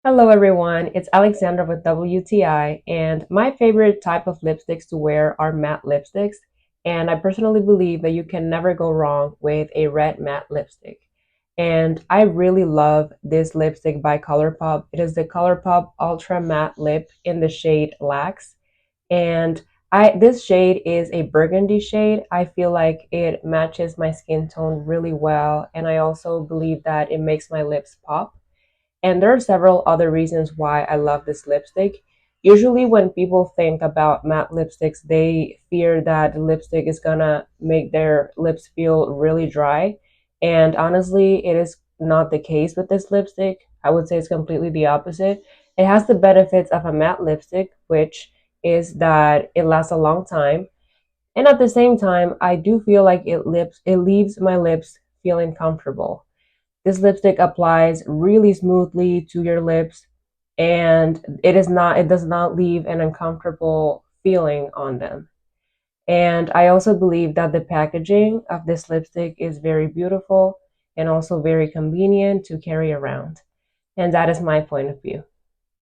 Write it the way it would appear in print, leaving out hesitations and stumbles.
Hello everyone, it's Alexandra with WTI, and my favorite type of lipsticks to wear are matte lipsticks, and I personally believe that you can never go wrong with a red matte lipstick. And I really love this lipstick by Colourpop. It is the Colourpop Ultra Matte Lip in the shade Lax, and this shade is a burgundy shade. I feel like it matches my skin tone really well, and I also believe that it makes my lips pop. And there are several other reasons why I love this lipstick. Usually, when people think about matte lipsticks, they fear that the lipstick is gonna make their lips feel really dry. And honestly, it is not the case with this lipstick. I would say it's completely the opposite. It has the benefits of a matte lipstick, which is that it lasts a long time. And at the same time, I do feel like it leaves my lips feeling comfortable. This lipstick applies really smoothly to your lips, and it does not leave an uncomfortable feeling on them. And I also believe that the packaging of this lipstick is very beautiful and also very convenient to carry around. And that is my point of view.